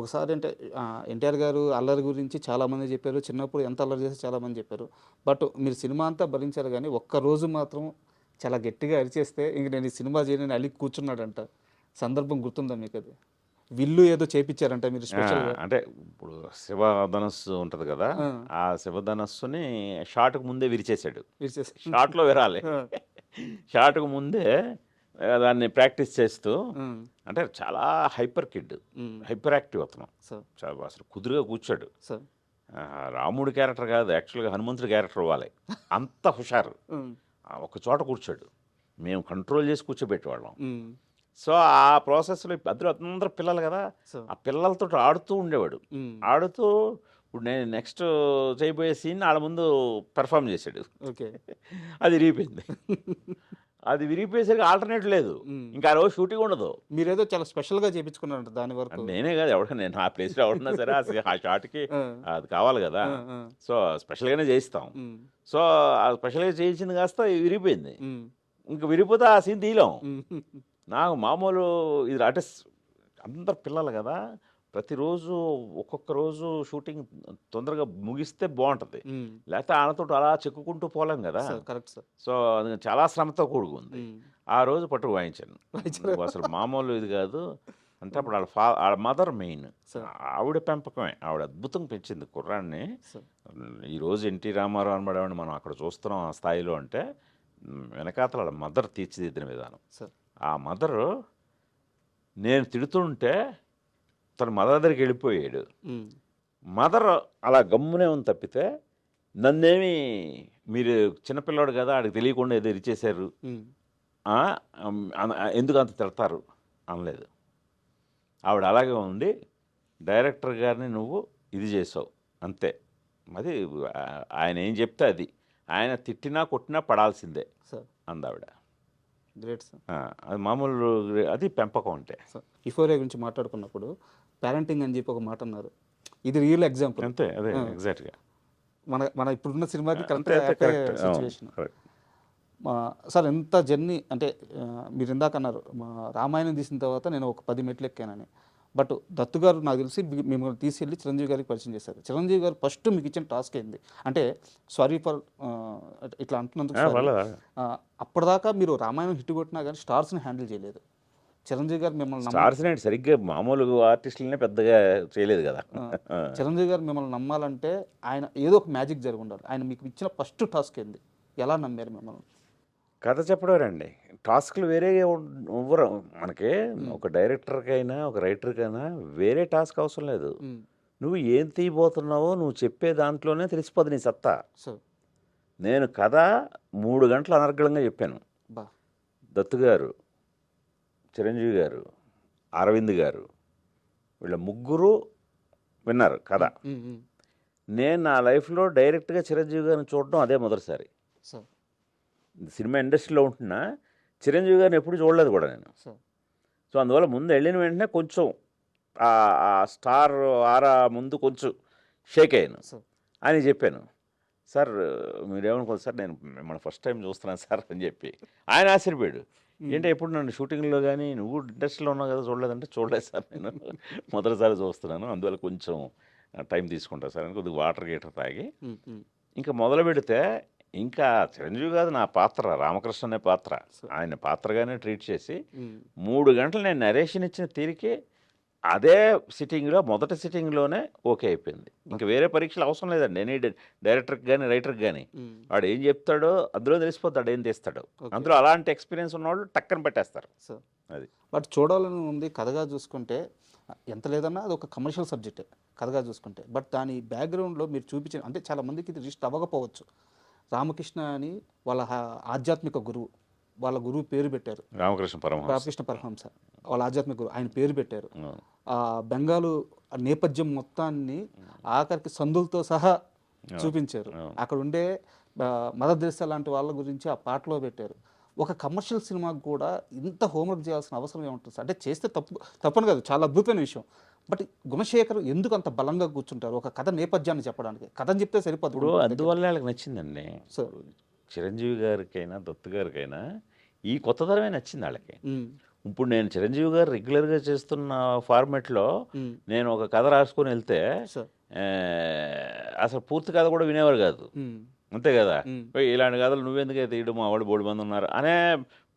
ఒకసారి అంటే ఎన్టీఆర్ గారు అల్లరి గురించి చాలామంది చెప్పారు. చిన్నప్పుడు ఎంత అల్లరి చేస్తే చాలామంది చెప్పారు. బట్ మీరు సినిమా అంతా భరించారు గానీ, ఒక్కరోజు మాత్రం చాలా గట్టిగా అరిచేస్తే ఇంక నేను ఈ సినిమా చేయనని అలిగి కూర్చున్నాడంట. సందర్భం గుర్తుందా మీకది? విల్లు ఏదో చేపిచ్చారంట మీరు స్పెషల్‌గా. అంటే ఇప్పుడు శివధనస్సు ఉంటది కదా! ఆ! ఆ శివధనస్సుని షాట్‌కి ముందే విరిచేసాడు. విరిచేసి షాట్‌లో విరాలి. ఆ! షాట్‌కి ముందే దాన్ని ప్రాక్టీస్ చేస్తూ హ్మ్. అంటే చాలా హైపర్ కిడ్. హ్మ్. హైపర్ యాక్టివ్ అతను. సో అసలు కుదురుగా కూర్చోడు. సో రాముడి క్యారెక్టర్ కాదు యాక్చువల్‌గా హనుమంతుడి క్యారెక్టర్ ఇవ్వాలి. అంత హుషారు. హ్మ్. ఒక చోట కూర్చోడు. మేము కంట్రోల్ చేసి కూర్చోబెట్టేవాళ్ళం. హ్మ్. సో ఆ ప్రాసెస్‌లో అందులో అందరూ పిల్లలు కదా! సో ఆ పిల్లలతోటి ఆడుతూ ఉండేవాడు. హ్మ్. ఆడుతూ ఇప్పుడు నేను నెక్స్ట్ చేయబోయే సీన్ ఆళ్ళ ముందు పెర్ఫార్మ్ చేశాడు. ఓకే. అది విరిగిపోయింది. అది విరిగిపోయేసరికి ఆల్టర్‌నేట్ లేదు. హ్మ్. ఇంకా ఆ రోజు షూటింగ్ ఉండదు. మీరేదో చాలా స్పెషల్‌గా చేపించుకున్నారంట దాని అంటే వరకు. నేనే కాదు ఎవడన్నా నేను ఆ ప్లేస్‌లో ఎవడున్నా సరే ఆ షాట్‌కి ఆ! అది కావాలి కదా! ఆ! ఆ! సో స్పెషల్‌గానే చేయిస్తాం. హ్మ్. సో ఆ స్పెషల్‌గా చేయించింది కాస్త విరిగిపోయింది. హ్మ్. ఇంక విరిగిపోతే ఆ సీన్ తీయలేం. హ్మ్. నాకు మామూలు ఇది అంటే అందరు పిల్లలు కదా! ప్రతిరోజు ఒక్కొక్క రోజు షూటింగ్ తొందరగా ముగిస్తే బావుంటది. హ్మ్. లేకపోతే ఆళ్ళతోటి అలా చెక్కుకుంటూ పోలేం కదా! Sir correct sir. సో, అది చాలా శ్రమతో కూడుకుంది. హ్మ్. ఆ రోజు పట్టుకు వాయించాను. వాయించారా? నువ్వు అసలు మామూలు ఇది కాదు. అంటే హ్మ్. అప్పుడు ఆళ్ళ మదర్ మెయిన్. సార్. ఆవిడ పెంపకమే. ఆవిడ అద్భుతంగా పెంచింది కుర్రాడిని. సార్. ఈరోజు ఎన్టీ రామారావు అనబడేవాడిని మనం అక్కడ చూస్తున్నాం ఆ స్థాయిలో అంటే వెనకాతల ఆళ్ళ మదర్ తీర్చిదిద్దిన విధానం. సార్. ఆ మదరు నేను తిడుతుంటే తను మదర్ దగ్గరికి వెళ్ళిపోయాడు. హ్మ్. మదర్ అలా గమ్మునే ఉంది తప్పితే నన్నేమి మీరు చిన్నపిల్లాడు కదా ఆడికి తెలియకుండా ఏదో ఇరిచేశారు హ్మ్. ఆ, ఎందుకు అంత తిడతారు అనలేదు. ఆవిడ అలాగే ఉంది డైరెక్టర్ గారిని నువ్వు ఇది చేసావు అంతే. అది ఆయన ఏం చెప్తే అది ఆయన తిట్టినా కొట్టినా పడాల్సిందే సార్. అందావిడ. Great sir. అది మామూలు అది పెంపకం అంటే సార్. యుఫోరియా గురించి మాట్లాడుకున్నప్పుడు పేరెంటింగ్ అని చెప్పి ఒక మాట అన్నారు. ఇది రియల్ ఎగ్జాంపుల్. అంతే అదే ఆ! ఎగ్జాక్ట్గా మన మన ఇప్పుడున్న సినిమాకి అంతే కరెక్ట్‌గా అంతే యాప్ట్ అయ్యే కరెక్ట్ అవును సిట్యుయేషన్. కరెక్ట్. సార్ ఎంత జర్నీ అంటే మీరు ఇందాక అన్నారు రామాయణం తీసిన తర్వాత నేను ఒక 10 మెట్లు ఎక్కానని. బట్ దత్తు గారు నాకు తెలిసి మిమ్మల్ని తీసుకెళ్ళి చిరంజీవి గారికి పరిచయం చేశారు. చిరంజీవి గారు ఫస్ట్ మీకు ఇచ్చిన టాస్క్ ఏంది? అంటే సారీ ఫర్ ఇట్లా అంటున్నందుకు సారీ. వాళ్ళ అప్పటిదాకా మీరు రామాయణం హిట్ కొట్టినా కానీ స్టార్స్‌ని హ్యాండిల్ చేయలేదు. చిరంజీవి గారు మిమ్మల్ని స్టార్స్ నేటి సరిగ్గా మామూలు ఆర్టిస్టులనే పెద్దగా చేయలేదు కదా. చిరంజీవి గారు మిమ్మల్ని నమ్మాలంటే ఆయన ఏదో ఒక మ్యాజిక్ జరిగి ఉండాలి. ఆయన మీకు ఇచ్చిన ఫస్ట్ టాస్క్ ఏంది? ఎలా నమ్మారు మిమ్మల్ని? కథ చెప్పడమేనండి. టాస్క్‌లు వేరే ఇవ్వరు. మనకి ఒక డైరెక్టర్‌కైనా, ఒక రైటర్‌కైనా వేరే టాస్క్ అవసరం లేదు. హ్మ్. నువ్వు ఏం తీయబోతున్నావో నువ్వు చెప్పే దాంట్లోనే తెలిసిపోద్ది నీ సత్తా. సో నేను కథ 3 గంటలు అనర్గళంగా చెప్పాను. బా దత్తు గారు, చిరంజీవి గారు, అరవింద్ గారు వీళ్ళ ముగ్గురు విన్నారు కథ. హ్మ్. హ్మ్. నేను నా లైఫ్‌లో డైరెక్ట్‌గా చిరంజీవి గారిని చూడడం అదే మొదటిసారి. సో సినిమా ఇండస్ట్రీలో ఉంటున్నా చిరంజీవి గారిని ఎప్పుడు చూడలేదు కూడా నేను. సో సో అందువల్ల ముందు వెళ్ళిన వెంటనే కొంచెం ఆ స్టార్ ఆరా ముందు కొంచెం షేక్ అయ్యాను. సో అని చెప్పాను. సార్ మీరేమనుకోదు సార్ నేను మిమ్మల్ని ఫస్ట్ టైం చూస్తున్నాను సార్ అని చెప్పి ఆయన ఆశ్చర్యపోయాడు. ఏంటంటే ఎప్పుడు నన్ను షూటింగ్లో కానీ నువ్వు ఇండస్ట్రీలో ఉన్నావు కదా చూడలేదంటే చూడలేదు సార్ నేను మొదటిసారి చూస్తున్నాను అందువల్ల కొంచెం టైం తీసుకుంటా సార్ అని కొద్దిగా వాటర్ గీటర్ తాగి హ్మ్. హ్మ్. ఇంకా మొదలు పెడితే ఇంకా చిరంజీవి కాదు నా పాత్ర రామకృష్ణ అనే పాత్ర ఆయన పాత్రగానే ట్రీట్ చేసి హ్మ్. 3 గంటలు నేను నరేషన్ ఇచ్చిన తీరికే అదే సిట్టింగ్లో మొదటి సిట్టింగ్లోనే ఓకే అయిపోయింది. ఇంకా వేరే పరీక్షలు అవసరం లేదండి ఎనీ డైరెక్టర్కి కానీ రైటర్కి కానీ హ్మ్. వాడు ఏం చెప్తాడో అందులో తెలిసిపోతాడు ఏం తీస్తాడో. ఓకే. అందులో అలాంటి ఎక్స్పీరియన్స్ ఉన్నవాళ్ళు టక్కన పెట్టేస్తారు. సో అది బట్ చూడాలని ఉంది కథగా చూసుకుంటే ఎంత లేదన్నా అది ఒక కమర్షియల్ సబ్జెక్టే కథగా చూసుకుంటే. బట్ దాని బ్యాక్‌గ్రౌండ్‌లో మీరు చూపించిన అంటే చాలా మందికి ఇది రిస్ట్ అవ్వకపోవచ్చు. రామకృష్ణ అని వాళ్ళ ఆధ్యాత్మిక గురువు. వాళ్ళ గురువు పేరు పెట్టారు. రామకృష్ణ పరమహంస. రామకృష్ణ పరమహంస. వాళ్ళ ఆధ్యాత్మిక గురువు. ఆయన పేరు పెట్టారు. అవును. బెంగాలు నేపథ్యం మొత్తాన్ని ఆఖరికి సందులతో సహా చూపించారు. అవును. అక్కడ ఉండే మదర్ తెరెసా లాంటి వాళ్ళ గురించి ఆ పాటలో పెట్టారు. ఒక కమర్షియల్ సినిమాకి కూడా ఇంత హోంవర్క్ చేయాల్సిన అవసరం ఏముంటుంది సార్? అంటే చేస్తే తప్పని కాదు చాలా అద్భుతమైన విషయం. బట్ గుణశేఖర్ ఎందుకు అంత బలంగా కూర్చుంటారు? ఒక కథ నేపథ్యాన్ని చెప్పడానికి. కథని చెప్తే సరిపోదు. ఇప్పుడు అందువల్ల వాళ్ళకి నచ్చిందండి. సో చిరంజీవి గారికైనా దత్తు గారికైనా ఈ కొత్తదనమే నచ్చింది వాళ్ళకి. హ్మ్. ఇప్పుడు నేను చిరంజీవి గారు రెగ్యులర్గా చేస్తున్న ఫార్మెట్లో ఉమ్, నేను ఒక కథ రాసుకొని వెళ్తే సార్ ఆ, అసలు పూర్తి కథ కూడా వినేవారు కాదు. ఉమ్, అంతే కదా, ఉమ్, "ఓయ్, ఇలాంటి కథలు నువ్వెందుకే తీయడం, మా వాళ్ళు బోడు మంది ఉన్నారు" అనే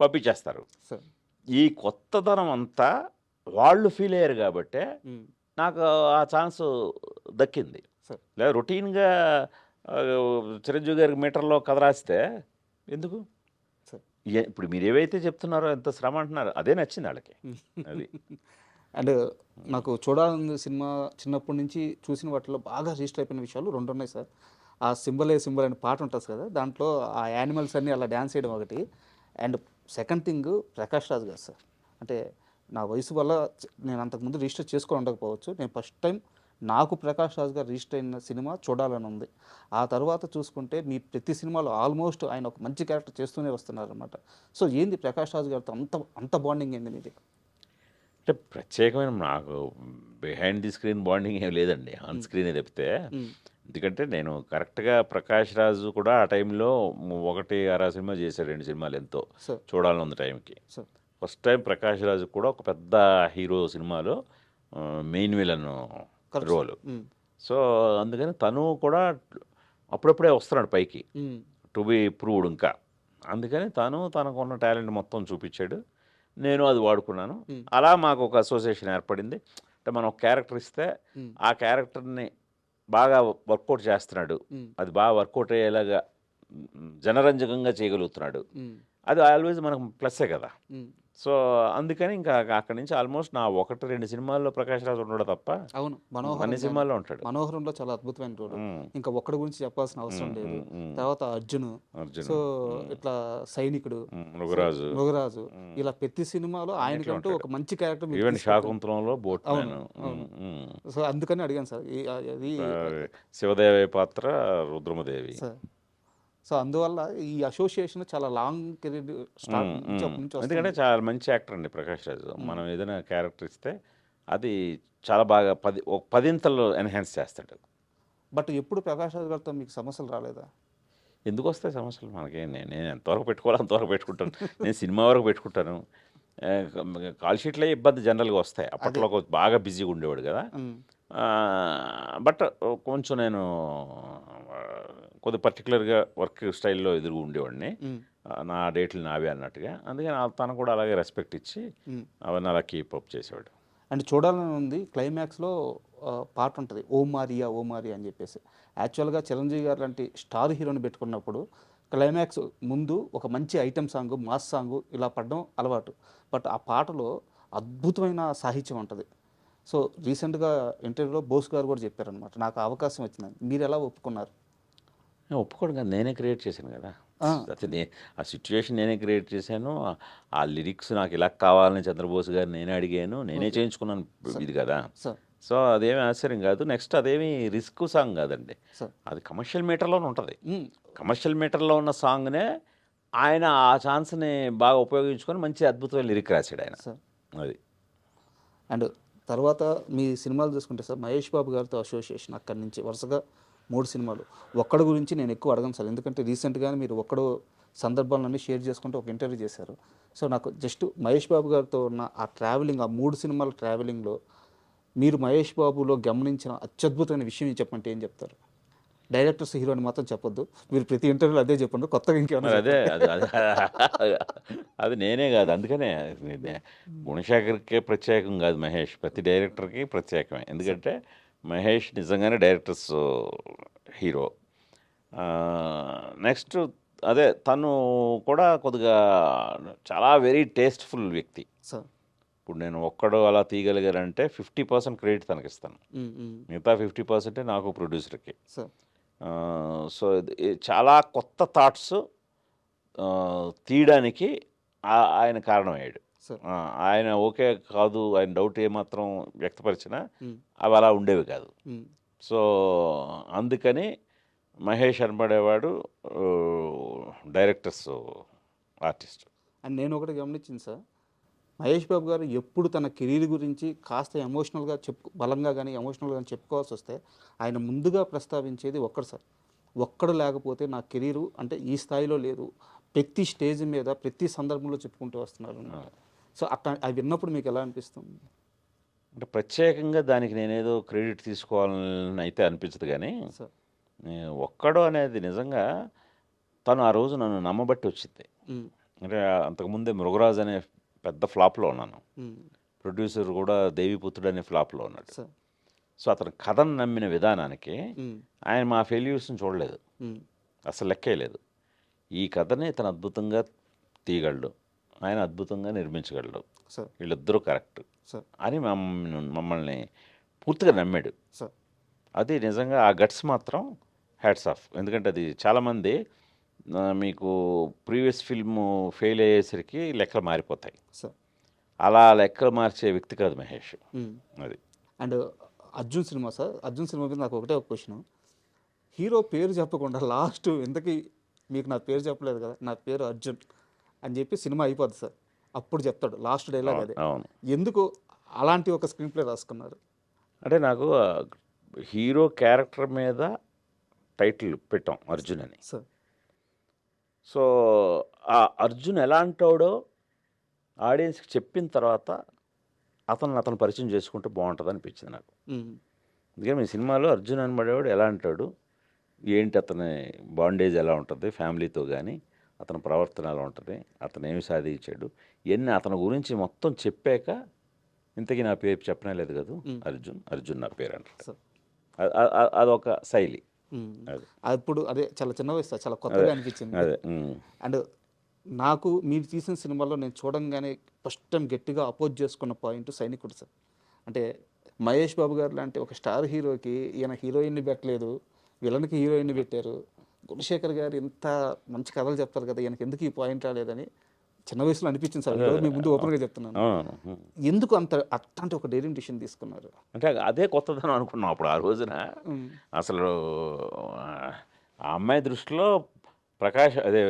పంపించేస్తారు. సార్ ఈ కొత్తదనం అంతా వాళ్ళు ఫీల్ అయ్యారు కాబట్టే ఉమ్, నాకు ఆ ఛాన్స్ దక్కింది. సార్ లేదా రొటీన్గా ఆ, చిరంజీవి గారికి మీటర్లో కథ రాస్తే ఎందుకు? సార్ ఇప్పుడు మీరు ఏవైతే చెప్తున్నారో ఎంత శ్రమ అంటున్నారు, అదే నచ్చింది వాళ్ళకి. అది అండ్ నాకు చూడాలని సినిమా చిన్నప్పటి నుంచి చూసిన వాటిలో బాగా రిజిస్టర్ అయిపోయిన విషయాలు రెండు ఉన్నాయి సార్. ఆ సింబల్ ఏ సింబల్ అనే పాట ఉంటుంది కదా, దాంట్లో ఆ యానిమల్స్ అన్నీ అలా డ్యాన్స్ చేయడం ఒకటి. And second thing Prakash Raj గారు సార్. అంటే నా వయసు వల్ల నేను అంతకుముందు రిజిస్టర్ చేసుకొని ఉండకపోవచ్చు. నేను ఫస్ట్ టైం నాకు ప్రకాష్ రాజ్ గారు రిజిస్టర్ అయిన సినిమా చూడాలని ఉంది. ఆ తర్వాత చూసుకుంటే మీ ప్రతి సినిమాలో ఆల్మోస్ట్ ఆయన ఒక మంచి క్యారెక్టర్ చేస్తూనే వస్తున్నారనమాట. సో ఏంది ప్రకాష్ రాజ్ గారితో అంత అంత బాండింగ్ ఏంది మీది? అంటే ప్రత్యేకమైన నాకు బిహైండ్ ది స్క్రీన్ బాండింగ్ ఏం లేదండి, ఆన్ స్క్రీనే తప్పితే. ఉమ్, ఎందుకంటే నేను కరెక్ట్గా ప్రకాష్ రాజు కూడా ఆ టైంలో 1-6 సినిమా చేశాడు, 2 సినిమాలు ఎంతో సార్ చూడాలని ఉంది టైంకి. సార్ ఫస్ట్ టైం ప్రకాష్ రాజు కూడా ఒక పెద్ద హీరో సినిమాలో మెయిన్ విలన్ కరెక్ట్ రోల్. ఉమ్, సో అందుకని తను కూడా అప్పుడప్పుడే వస్తున్నాడు పైకి, ఉమ్, టు బి ప్రూవ్డ్ ఇంకా. అందుకని తనకున్న టాలెంట్ మొత్తం చూపించాడు, నేను అది వాడుకున్నాను. Hmm. అలా మాకు ఒక అసోసియేషన్ ఏర్పడింది. అంటే మనం ఒక క్యారెక్టర్ ఇస్తే ఉమ్, ఆ క్యారెక్టర్ని బాగా వర్కౌట్ చేస్తున్నాడు, ఉమ్, అది బాగా వర్కౌట్ అయ్యేలాగా జనరంజకంగా చేయగలుగుతున్నాడు, ఉమ్, అది ఆల్వేజ్ మనకు ప్లస్సే కదా. ఉమ్. సో అందుకని ఇంకా అక్కడి నుంచి ఆల్మోస్ట్ నా 1-2 సినిమాల్లో ప్రకాష్ రాజు ఉండడు తప్ప అవును, అన్ని మనోహరం సినిమాల్లో ఉంటాడు. మనోహరంలో చాలా అద్భుతమైన రోల్. ఉమ్, ఇంకా ఒక్కడి గురించి చెప్పాల్సిన అవసరం ఉమ్, లేదు. ఉమ్, ఉమ్. తర్వాత అర్జున్. అర్జున్, సో ఇట్లా సైనికుడు, మృగరాజు, మృగరాజు, ఇలా ప్రతి సినిమాలో ఆయనకంటూ ఉంటాడు. ఒక మంచి క్యారెక్టర్ మీరు ఈవెన్ తీసుకొచ్చారు. శాకుంతలంలో బోట్ అవును, మ్యాన్. అవును. సో అందుకని అడిగాను సార్. అది శివదేవి పాత్ర రుద్రమదేవి. సార్. సో అందువల్ల ఈ అసోసియేషన్ చాలా లాంగ్ కెరీర్ స్టార్ట్ నుంచి అప్పటి నుంచి ఎందుకంటే వస్తుంది. చాలా మంచి యాక్టర్ అండి ప్రకాష్ రాజు. మనం ఏదైనా క్యారెక్టర్ ఇస్తే అది చాలా బాగా ఒక 10 ఎన్హాన్స్ చేస్తాడు. బట్ ఎప్పుడు ప్రకాష్ రాజ్ గారితో మీకు సమస్యలు రాలేదా? ఎందుకు వస్తాయి సమస్యలు మనకి? నేను ఎంతవరకు పెట్టుకోవాలో అంతవరకు పెట్టుకుంటాను. నేను సినిమా వరకు పెట్టుకుంటాను. కాల్ షీట్లే ఇబ్బంది జనరల్గా వస్తాయి. అప్పట్లో బాగా బిజీగా ఉండేవాడు కదా. ఉమ్, బట్ కొంచెం నేను కొద్ది పర్టికులర్గా వర్క్ స్టైల్లో ఎదురు ఉండేవాడిని. ఉమ్, నా డేట్లు నావే అన్నట్టుగా. అందుకని తను కూడా అలాగే రెస్పెక్ట్ ఇచ్చి ఉమ్. అవన్నీ అలా కీపప్ చేసేవాడు. అండ్ చూడాలని ఉంది క్లైమాక్స్లో పాట ఉంటుంది, ఓ మారియా ఓ మారియా అని చెప్పేసి. యాక్చువల్గా చిరంజీవి గారు లాంటి స్టార్ హీరోని పెట్టుకున్నప్పుడు క్లైమాక్స్ ముందు ఒక మంచి ఐటెం సాంగ్, మాస్ సాంగ్ ఇలా పడడం అలవాటు. బట్ ఆ పాటలో అద్భుతమైన సాహిత్యం ఉంటుంది. సో రీసెంట్గా ఇంటర్వ్యూలో బోస్ గారు కూడా చెప్పారనమాట, నాకు అవకాశం వచ్చిందని. మీరు ఎలా ఒప్పుకున్నారు? నేను ఒప్పుకోడు కదా, నేనే క్రియేట్ చేశాను కదా. ఆ, అయితే ఆ సిచ్యువేషన్ నేనే క్రియేట్ చేశాను. ఆ లిరిక్స్ నాకు ఇలా కావాలని చంద్రబోస్ గారు నేనే అడిగాను, నేనే చేయించుకున్నాను ఇది కదా. సార్ సో అదేమీ ఆశ్చర్యం కాదు. నెక్స్ట్ అదేమీ రిస్క్ సాంగ్ కాదండి, సార్ అది కమర్షియల్ మీటర్లోనే ఉంటుంది. ఉమ్, కమర్షియల్ మీటర్లో ఉన్న సాంగ్నే ఆయన ఆ ఛాన్స్ని బాగా ఉపయోగించుకొని మంచి అద్భుతమైన లిరిక్ రాశాడు ఆయన. సార్. అది అండ్ తర్వాత మీ సినిమాలు చూసుకుంటే సార్, మహేష్ బాబు గారితో అసోసియేషన్ అక్కడి నుంచి వరుసగా 3 సినిమాలు. ఒక్కడి గురించి నేను ఎక్కువ అడగను సార్, ఎందుకంటే రీసెంట్గానే మీరు ఒక్కడు సందర్భాలన్నీ షేర్ చేసుకుంటూ ఒక ఇంటర్వ్యూ చేశారు. సో నాకు జస్ట్ మహేష్ బాబు గారితో ఉన్న ఆ ట్రావెలింగ్, ఆ 3 సినిమాల ట్రావెలింగ్లో మీరు మహేష్ బాబులో గమనించిన అత్యద్భుతమైన విషయం చెప్పంటే ఏం చెప్తారు? డైరెక్టర్స్ హీరోని మాత్రం చెప్పొద్దు, మీరు ప్రతి ఇంటర్వ్యూలో అదే చెప్పండి, కొత్తగా ఇంకేమైనా మరి అదే అది నేనే కాదు. అందుకనే గుణశేఖర్కే ప్రత్యేకం కాదు మహేష్, ప్రతి డైరెక్టర్కి ప్రత్యేకమే. ఎందుకంటే మహేష్ నిజంగానే డైరెక్టర్స్ హీరో. నెక్స్ట్ అదే తను కూడా కొద్దిగా చాలా వెరీ టేస్ట్ఫుల్ వ్యక్తి. సార్. ఇప్పుడు నేను ఒక్కడు అలా తీయగలిగానంటే 50% క్రెడిట్ తనకిస్తాను, మిగతా 50% నాకు ప్రొడ్యూసర్కి. సార్. సో చాలా కొత్త థాట్స్ తీయడానికి ఆయన కారణమయ్యాడు. సార్. ఆయన ఓకే కాదు, ఆయన డౌట్ ఏమాత్రం వ్యక్తపరిచినా అవి అలా ఉండేవి కాదు. సో అందుకని మహేష్ అనబడేవాడు డైరెక్టర్స్ ఆర్టిస్ట్. అండ్ నేను ఒకటి గమనించింది సార్, మహేష్ బాబు గారు ఎప్పుడు తన కెరీర్ గురించి కాస్త ఎమోషనల్గా బలంగా కానీ ఎమోషనల్గా కానీ చెప్పుకోవాల్సి వస్తే ఆయన ముందుగా ప్రస్తావించేది ఒక్కడు సార్. ఒక్కడు లేకపోతే నా కెరీరు అంటే ఈ స్థాయిలో లేదు, ప్రతి స్టేజ్ మీద ప్రతి సందర్భంలో చెప్పుకుంటూ వస్తున్నారు అన్నమాట. సో అట్లా అవి విన్నప్పుడు మీకు ఎలా అనిపిస్తుంది? అంటే ప్రత్యేకంగా దానికి నేనేదో క్రెడిట్ తీసుకోవాలని అయితే అనిపించదు కానీ సార్. ఒక్కడు అనేది నిజంగా తను ఆ రోజు నన్ను నమ్మబట్టి వచ్చింది. హ్మ్. అంటే అంతకుముందే మృగరాజ్ అనే పెద్ద ఫ్లాప్లో ఉన్నాను. హ్మ్. ప్రొడ్యూసర్ కూడా దేవిపుత్రుడు అనే ఫ్లాప్లో ఉన్నాడు. సార్. సో అతను కథను నమ్మిన విధానానికి హ్మ్. ఆయన మా ఫెయిల్యూర్స్ని చూడలేదు, హ్మ్. అసలు లెక్కే లేదు. ఈ కథని ఇతను అద్భుతంగా తీయగలడు, ఆయన అద్భుతంగా నిర్మించగలడు, సార్. వీళ్ళిద్దరూ కరెక్ట్ సార్. అని మమ్మల్ని పూర్తిగా నమ్మాడు. సార్. అది నిజంగా ఆ గట్స్ మాత్రం హ్యాట్స్ ఆఫ్. ఎందుకంటే అది చాలామంది మీకు ప్రీవియస్ ఫిల్మ్ ఫెయిల్ అయ్యేసరికి లెక్కలు మారిపోతాయి. సార్. అలా లెక్కలు మార్చే వ్యక్తి కాదు మహేష్. హ్మ్. అది and Arjun cinema sir. Arjun cinema మీద నాకు ఒకటే ఒక క్వశ్చన్. హీరో పేరు చెప్పకుండా లాస్ట్ ఇంతకీ మీకు నా పేరు చెప్పలేదు కదా, నా పేరు అర్జున్ అని చెప్పి సినిమా అయిపోద్ది సార్. అప్పుడు చెప్తాడు లాస్ట్ డైలాగ్ అదే. అవును. ఎందుకు అలాంటి ఒక స్క్రీన్ ప్లే రాసుకున్నారు? అంటే నాకు హీరో క్యారెక్టర్ మీద టైటిల్ పెట్టాం అర్జున్ అని. సార్. సో ఆ అర్జున్ ఎలాంటోడో ఆడియన్స్కి చెప్పిన తర్వాత అతను పరిచయం చేసుకుంటే బాగుంటుంది అనిపించింది నాకు. హ్మ్. అందుకని మీ సినిమాలో అర్జున్ అనబడేవాడు ఎలా అంటాడు, ఏంటి అతని బాండేజ్ ఎలా ఉంటుంది ఫ్యామిలీతో, కానీ అతని ప్రవర్తన ఎలా ఉంటుంది, అతను ఏమి సాధించాడు, ఇవన్నీ అతని గురించి మొత్తం చెప్పాక ఇంతకీ నా పేరు చెప్పనే లేదు కదా, అర్జున్ నా పేరు అంటాడు. సార్. అదొక శైలి. హ్మ్. అది అప్పుడు అదే చాలా చిన్న వయసు సార్, చాలా కొత్తగా అనిపించింది. అదే. అండ్ నాకు మీరు తీసిన సినిమాలో నేను చూడంగానే ఫస్ట్ టైం గట్టిగా అపోజ్ చేసుకున్న పాయింట్ సైనికుడు సార్. అంటే మహేష్ బాబు గారు లాంటి ఒక స్టార్ హీరోకి ఈయన హీరోయిన్ని పెట్టలేదు, విలన్కి హీరోయిన్ని పెట్టారు. గుణశేఖర్ గారు ఇంత మంచి కథలు చెప్తారు కదా, ఈయనకి ఎందుకు ఈ పాయింట్ రాలేదని చిన్న వయసులో అనిపించింది సార్. ఈరోజు మీ ముందు ఓపెన్గా చెప్తున్నాను. అవును. ఎందుకు అట్లాంటి ఒక డేరింగ్ డిసిషన్ తీసుకున్నారు? అంటే అదే కొత్తదనం అనుకున్నాం అప్పుడు ఆ రోజున. అసలు ఆ అమ్మాయి దృష్టిలో ప్రకాష్ అదే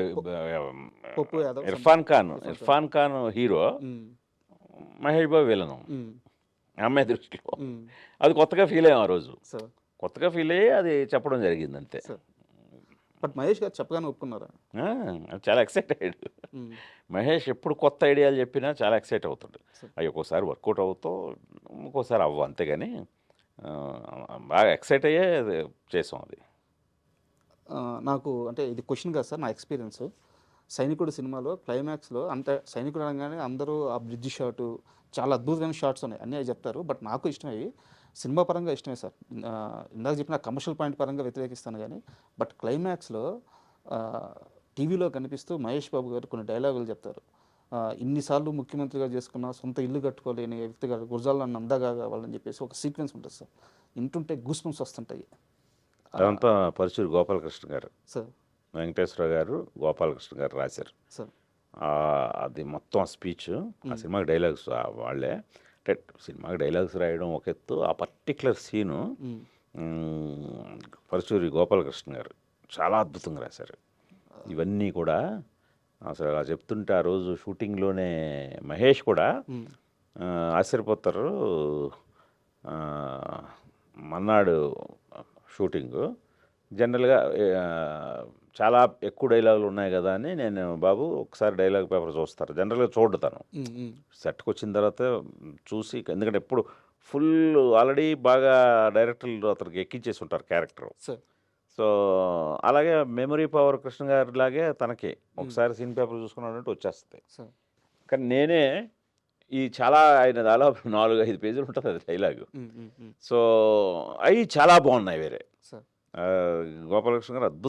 పప్పు యాదవ్ ఇర్ఫాన్ ఖాన్ హీరో, మహేష్ బాబు విలను అమ్మాయి దృష్టిలో. అది కొత్తగా ఫీల్ అయ్యాం ఆ రోజు. కొత్తగా ఫీల్ అయ్యి అది చెప్పడం జరిగింది అంతే. బట్ మహేష్ గారు చెప్పగానే ఒప్పుకున్నారా? చాలా ఎక్సైట్ అయ్యాడు. మహేష్ ఎప్పుడు కొత్త ఐడియాలు చెప్పినా చాలా ఎక్సైట్ అవుతాడు. అవి ఒక్కోసారి వర్కౌట్ అవుతాం, ఇంకోసారి అవ్వ, అంతేగాని బాగా ఎక్సైట్ అయ్యే చేసాం అది. నాకు అంటే ఇది క్వశ్చన్ కాదు సార్, నా ఎక్స్పీరియన్స్. సైనికుడు సినిమాలో క్లైమాక్స్లో అంటే సైనికుడు అనగానే అందరూ ఆ బ్రిడ్జ్ షాటు చాలా అద్భుతమైన షాట్స్ ఉన్నాయి, అన్నీ అవి చెప్తారు. బట్ నాకు ఇష్టమయ్యి సినిమా పరంగా ఇష్టమే సార్. ఇందాక చెప్పిన కమర్షియల్ పాయింట్ పరంగా వ్యతిరేకిస్తాను కానీ, బట్ క్లైమాక్స్లో టీవీలో కనిపిస్తూ మహేష్ బాబు గారు కొన్ని డైలాగులు చెప్తారు. ఇన్నిసార్లు ముఖ్యమంత్రిగా చేసుకున్న సొంత ఇల్లు కట్టుకోలేని వ్యక్తి గారు గురజాల నన్ను అందాగా కావాలని చెప్పేసి ఒక సీక్వెన్స్ ఉంటుంది సార్. ఇంటుంటే గూస్ బంప్స్ వస్తుంటాయి. అదంతా పరుచూరి గోపాలకృష్ణ గారు, సార్, వెంకటేశ్వర గారు, గోపాలకృష్ణ గారు రాశారు సార్. అది మొత్తం ఆ స్పీచ్, ఆ సినిమాకి డైలాగ్స్ వాళ్ళే. అంటే సినిమాకి డైలాగ్స్ రాయడం ఒక ఎత్తు, ఆ పర్టిక్యులర్ సీను పరుచూరి గోపాలకృష్ణ గారు చాలా అద్భుతంగా రాశారు. ఇవన్నీ కూడా అసలు అలా చెప్తుంటే ఆ రోజు షూటింగ్లోనే మహేష్ కూడా ఆశ్చర్యపోతారు. మన్నాడు షూటింగు జనరల్గా చాలా ఎక్కువ డైలాగులు ఉన్నాయి కదా అని నేను, బాబు ఒకసారి డైలాగ్ పేపర్ చూస్తారు, జనరల్గా చూడతాను. సెట్కి వచ్చిన తర్వాత చూసి, ఎందుకంటే ఎప్పుడు ఫుల్ ఆల్రెడీ బాగా డైరెక్టర్లు అతనికి ఎక్కించేసి ఉంటారు క్యారెక్టర్. సో అలాగే మెమరీ పవర్ కృష్ణ గారి లాగే తనకి ఒకసారి సీన్ పేపర్ చూసుకున్నాడంటే వచ్చేస్తుంది. కానీ నేనే ఈ చాలా ఆయన దాదాపు 4-5 పేజీలు ఉంటుంది అది డైలాగు. సో అవి చాలా బాగున్నాయి వేరే. గోపాలకృష్ణ గారు అద్భుతం